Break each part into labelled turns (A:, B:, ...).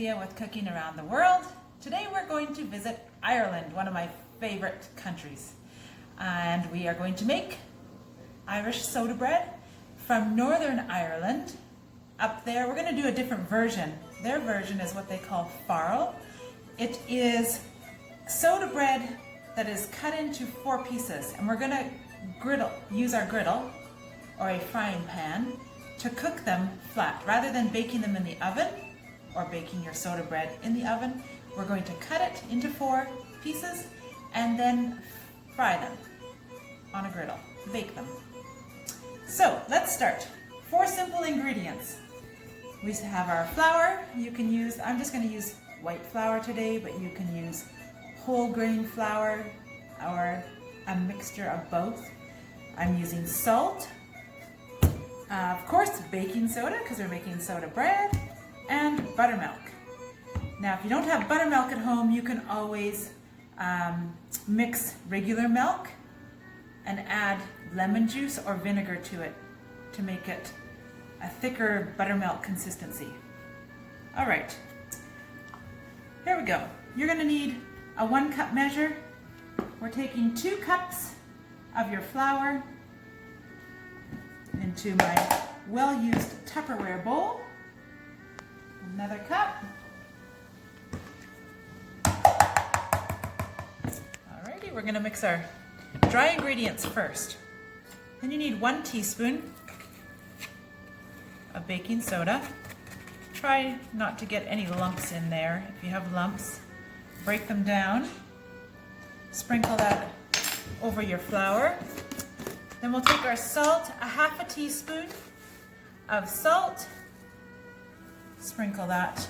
A: Cynthia with Cooking Around the World. Today we're going to visit Ireland, one of my favorite countries. And we are going to make Irish soda bread from Northern Ireland. Up there, we're going to do a different version. Their version is what they call farl. It is soda bread that is cut into 4 pieces. And we're going to use our griddle or a frying pan to cook them flat. Rather than baking them in the oven or baking your soda bread in the oven, we're going to cut it into 4 pieces and then fry them on a griddle, bake them. So let's start. 4 simple ingredients. We have our flour. You can use, I'm just going to use white flour today, but you can use whole grain flour or a mixture of both. I'm using salt, of course baking soda because we're making soda bread, and buttermilk. Now if you don't have buttermilk at home, you can always mix regular milk and add lemon juice or vinegar to it to make it a thicker buttermilk consistency. All right, here we go. You're going to need a 1 cup measure. We're taking 2 cups of your flour into my well-used Tupperware bowl. Another cup. Alrighty, we're going to mix our dry ingredients first. Then you need 1 teaspoon of baking soda. Try not to get any lumps in there. If you have lumps, break them down. Sprinkle that over your flour. Then we'll take our salt, a 1/2 teaspoon of salt. Sprinkle that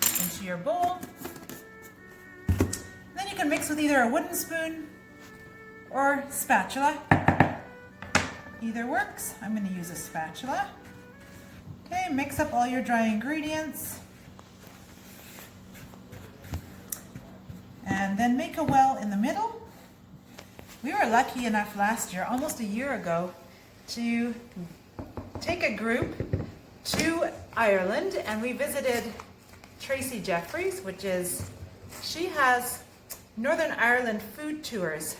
A: into your bowl. Then you can mix with either a wooden spoon or spatula. Either works. I'm going to use a spatula. Okay, mix up all your dry ingredients. And then make a well in the middle. We were lucky enough last year, almost a year ago, to take a group to Ireland, and we visited Tracy Jeffries, she has Northern Ireland food tours.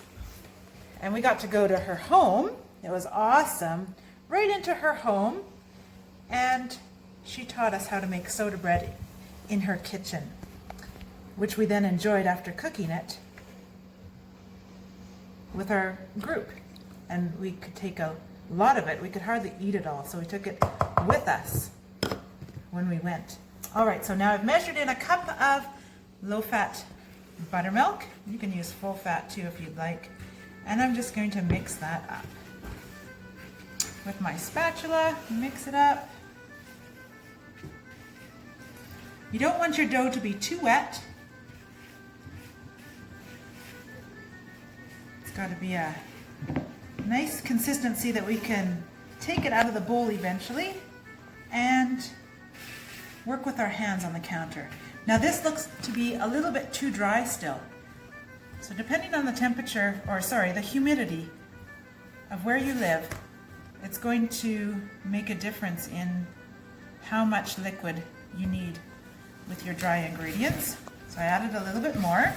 A: And we got to go to her home. It was awesome. Right into her home. And she taught us how to make soda bread in her kitchen, which we then enjoyed after cooking it with our group. And we could take a lot of it. We could hardly eat it all, so we took it with us when we went. All right, so now I've measured in a cup of low-fat buttermilk. You can use full fat too if you'd like. And I'm just going to mix that up. With my spatula, mix it up. You don't want your dough to be too wet. It's got to be a nice consistency that we can take it out of the bowl eventually and work with our hands on the counter. Now this looks to be a little bit too dry still. So depending on the temperature, the humidity of where you live, it's going to make a difference in how much liquid you need with your dry ingredients. So I added a little bit more,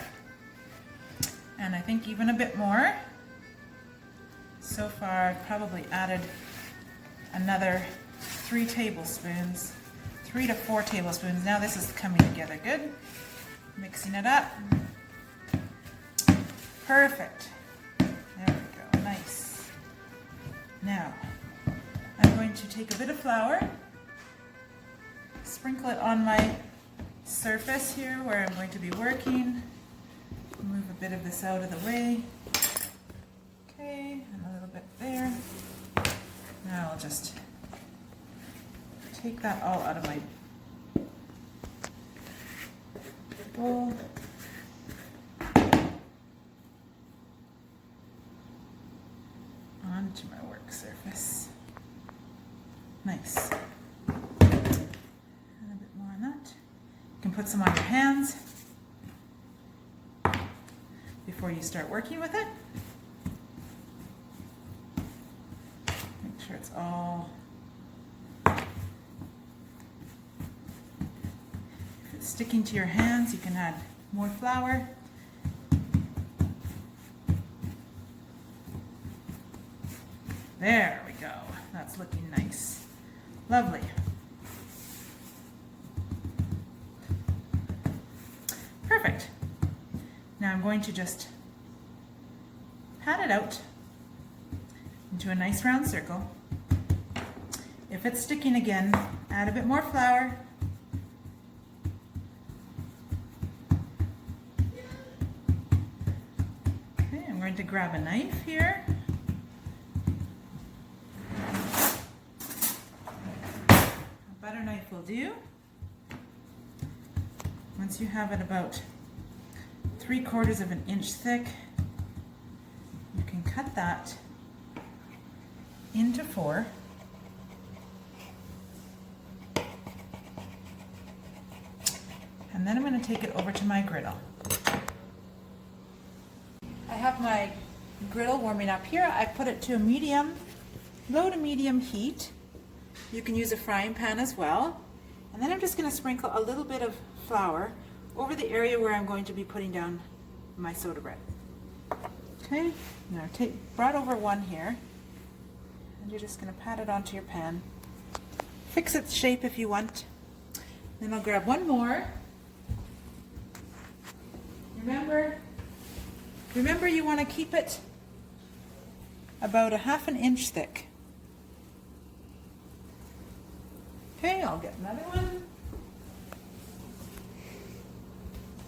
A: and I think even a bit more. So far I've probably added another 3 tablespoons, 3 to 4 tablespoons. Now this is coming together good. Mixing it up. Perfect. There we go, nice. Now, I'm going to take a bit of flour, sprinkle it on my surface here where I'm going to be working. Move a bit of this out of the way. Okay, and a little bit there. Now I'll just take that all out of my bowl. Onto my work surface. Nice. And a bit more on that. You can put some on your hands before you start working with it. Make sure it's all sticking to your hands, you can add more flour. There we go. That's looking nice. Lovely. Perfect. Now I'm going to just pat it out into a nice round circle. If it's sticking again, add a bit more flour. Okay, I'm going to grab a knife here. A butter knife will do. Once you have it about 3/4 of an inch thick, you can cut that into 4. And then I'm going to take it over to my griddle. I have my griddle warming up here. I put it to a medium, low to medium heat. You can use a frying pan as well. And then I'm just going to sprinkle a little bit of flour over the area where I'm going to be putting down my soda bread. Okay, now brought over one here, and you're just going to pat it onto your pan. Fix its shape if you want. Then I'll grab one more. Remember you want to keep it about 1/2 inch thick. Okay, I'll get another one.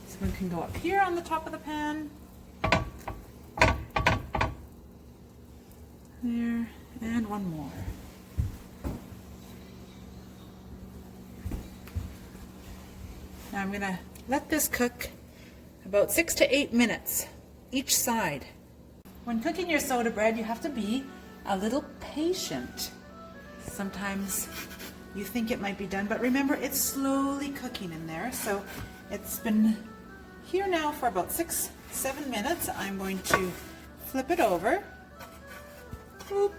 A: This one can go up here on the top of the pan. There, and one more. Now I'm going to let this cook about 6 to 8 minutes each side. When cooking your soda bread, you have to be a little patient. Sometimes you think it might be done, but remember it's slowly cooking in there. So it's been here now for about 6-7 minutes. I'm going to flip it over. Boop.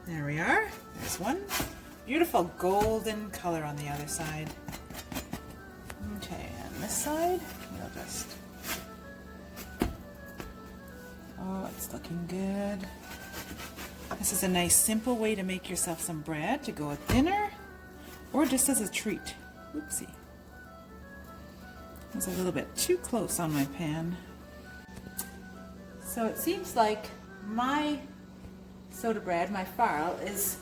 A: There we are. There's one. Beautiful golden color on the other side. Okay, and this side, we'll just... Oh, it's looking good. This is a nice simple way to make yourself some bread to go with dinner or just as a treat. Oopsie. It was a little bit too close on my pan. So it seems like my soda bread, my farl, is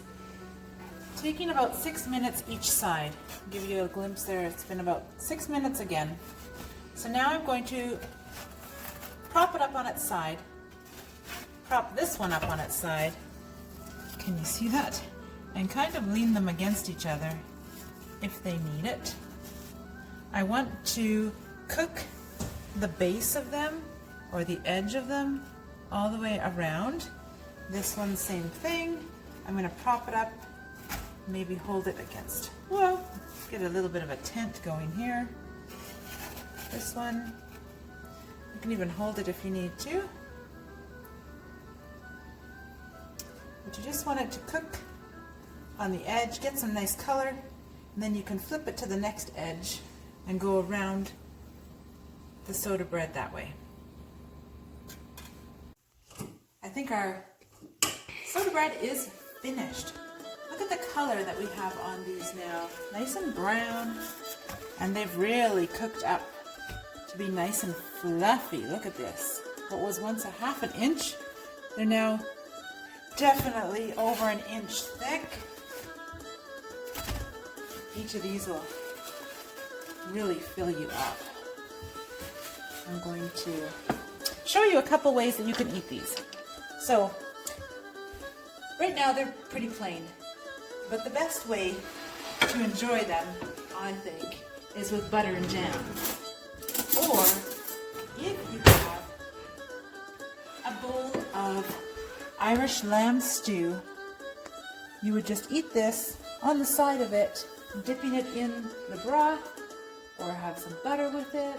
A: taking about 6 minutes each side. I'll give you a glimpse there. It's been about 6 minutes again. So now I'm going to prop it up on its side. Prop this one up on its side. Can you see that? And kind of lean them against each other if they need it. I want to cook the base of them or the edge of them all the way around. This one, same thing. I'm going to prop it up, maybe hold it against. Well, get a little bit of a tent going here. This one, you can even hold it if you need to. But you just want it to cook on the edge, get some nice color, and then you can flip it to the next edge and go around the soda bread that way. I think our soda bread is finished. Look at the color that we have on these now. Nice and brown, and they've really cooked up to be nice and fluffy. Look at this. What was once 1/2 inch, they're now definitely over 1 inch thick. Each of these will really fill you up. I'm going to show you a couple ways that you can eat these. So, right now they're pretty plain, but the best way to enjoy them, I think, is with butter and jam. Or, if you have a bowl of Irish lamb stew, you would just eat this on the side of it, dipping it in the broth, or have some butter with it,